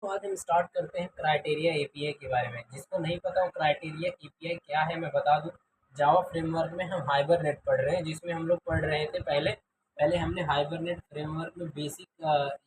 आज हम स्टार्ट करते हैं क्राइटेरिया एपीआई के बारे में। जिसको नहीं पता वो क्राइटेरिया एपीआई क्या है मैं बता दूं। जावा फ्रेमवर्क में हम हाइबरनेट पढ़ रहे हैं, जिसमें हम लोग पढ़ रहे थे पहले पहले हमने हाइबरनेट फ्रेमवर्क में बेसिक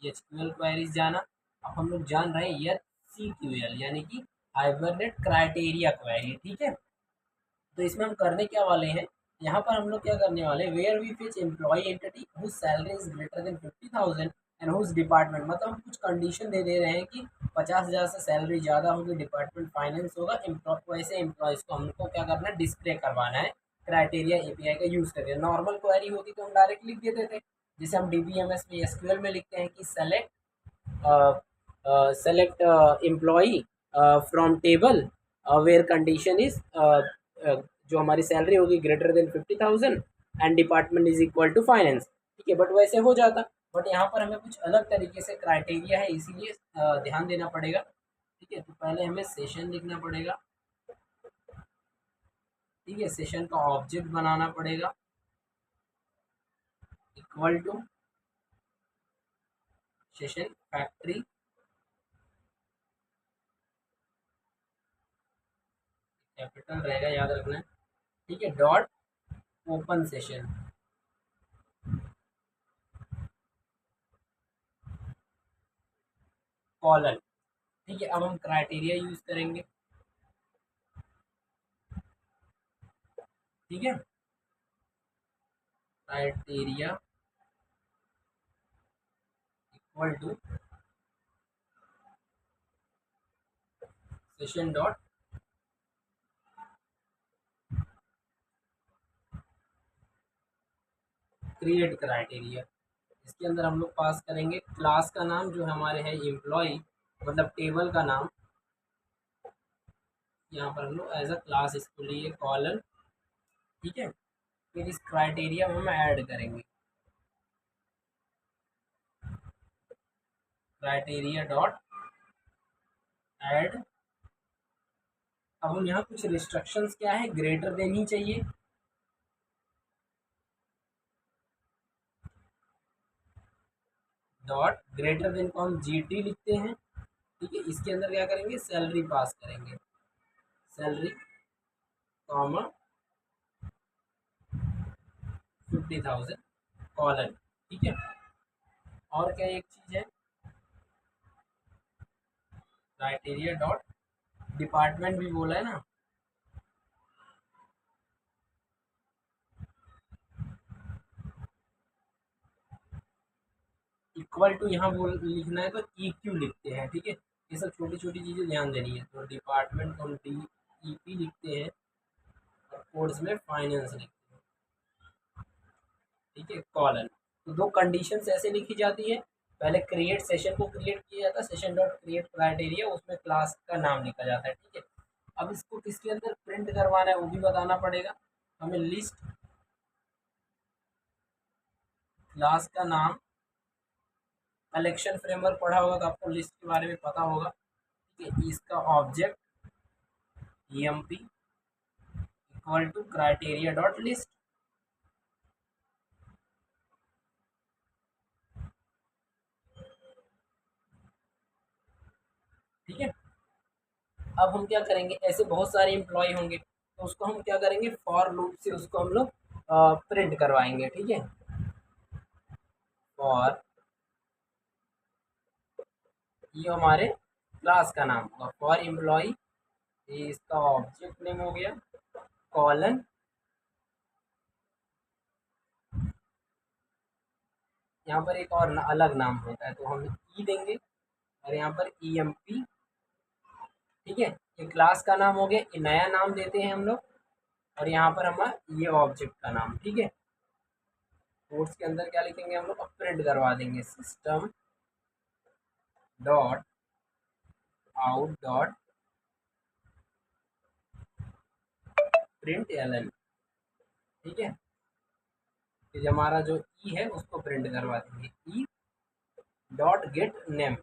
एचक्यूएल क्वेरीज जाना। अब हम लोग जान रहे हैं एचसीक्यूएल यानी कि हाइबरनेट क्राइटेरिया क्वेरी। ठीक है, तो इसमें हम करने क्या वाले हैं, यहाँ पर हम लोग क्या करने वाले हैं, where we which employee entity whose salary is greater than 50,000 and whose department, मतलब हम कुछ कंडीशन दे रहे हैं कि 50,000 से सैलरी ज़्यादा होगी, डिपार्टमेंट फाइनेंस होगा, वैसे एम्प्लॉयज़ को हमको क्या करना है, डिस्प्ले करवाना है क्राइटेरिया एपीआई का यूज़ करके। नॉर्मल क्वेरी होती तो हम डायरेक्ट लिख देते थे, जैसे हम डीबीएमएस में एसक्यूएल में लिखते हैं कि select employee from table where condition is जो हमारी सैलरी होगी greater than 50,000 and department is equal to finance. ठीक है, बट वैसे हो जाता, बट यहाँ पर हमें कुछ अलग तरीके से क्राइटेरिया है, इसीलिए ध्यान देना पड़ेगा। ठीक है, तो पहले हमें सेशन लिखना पड़ेगा। ठीक है, सेशन का ऑब्जेक्ट बनाना पड़ेगा equal to session factory, capital रहेगा याद रखना। ठीक है, डॉट ओपन सेशन कॉलन। ठीक है, अब हम क्राइटेरिया यूज करेंगे। ठीक है, criteria equal to session dot create criteria. इसके अंदर हम लोग पास करेंगे क्लास का नाम जो हमारे है एम्प्लॉय, मतलब टेबल का नाम। यहाँ पर हम लोग एज अ क्लास इसको लिए कॉलन। ठीक है, फिर इस क्राइटेरिया में हम ऐड करेंगे क्राइटेरिया डॉट ऐड। अब हम यहाँ कुछ रिस्ट्रिक्शंस क्या है, ग्रेटर देन ही चाहिए। डॉट ग्रेटर देन को हम जीटी लिखते हैं। ठीक है, इसके अंदर क्या करेंगे, सैलरी पास करेंगे, सैलरी कॉमा 50,000 कॉलन। ठीक है, और क्या एक चीज है, क्राइटेरिया डॉट डिपार्टमेंट भी बोला है ना, इक्वल टू यहाँ बोल लिखना है तो ई क्यू लिखते हैं। ठीक है, ये सब छोटी छोटी चीज़ें ध्यान देनी है। तो डिपार्टमेंट को हम डी ई पी लिखते हैं और कोड्स में फाइनेंस लिखते हैं। ठीक है, कॉलन। तो दो कंडीशंस ऐसे लिखी जाती है, पहले क्रिएट सेशन को क्रिएट किया जाता है, सेशन डॉट क्रिएट क्राइटेरिया, उसमें क्लास का नाम लिखा जाता है। ठीक है, अब इसको किसके अंदर प्रिंट करवाना है वो भी बताना पड़ेगा हमें। लिस्ट क्लास का नाम, कलेक्शन फ्रेमवर्क पढ़ा होगा तो आपको लिस्ट के बारे में पता होगा। ठीक है, इसका object emp equal to criteria dot list. ठीक है, अब हम क्या करेंगे, ऐसे बहुत सारे एम्प्लॉय होंगे तो उसको हम क्या करेंगे, फॉर लूप से उसको हम लोग प्रिंट करवाएंगे। ठीक है, फॉर, ये हमारे क्लास का नाम होगा फॉर एम्प्लॉय, ये इसका ऑब्जेक्ट नेम हो गया कॉलन। यहाँ पर एक और अलग नाम होता है तो हम ई देंगे और यहाँ पर ई एम पी। ठीक है, ये क्लास का नाम हो गया, ये नया नाम देते हैं हम लोग, और यहाँ पर हमारा ये ऑब्जेक्ट का नाम। ठीक है, कोर्स के अंदर क्या लिखेंगे हम लोग, अब प्रिंट करवा देंगे system dot out dot print L N. ठीक है, फिर हमारा जो ई है उसको प्रिंट करवा देंगे ई डॉट गेट नेम।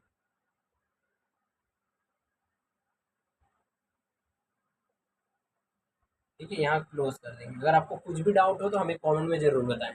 ठीक है, यहाँ क्लोज कर देंगे। अगर आपको कुछ भी डाउट हो तो हमें कमेंट में जरूर बताएं।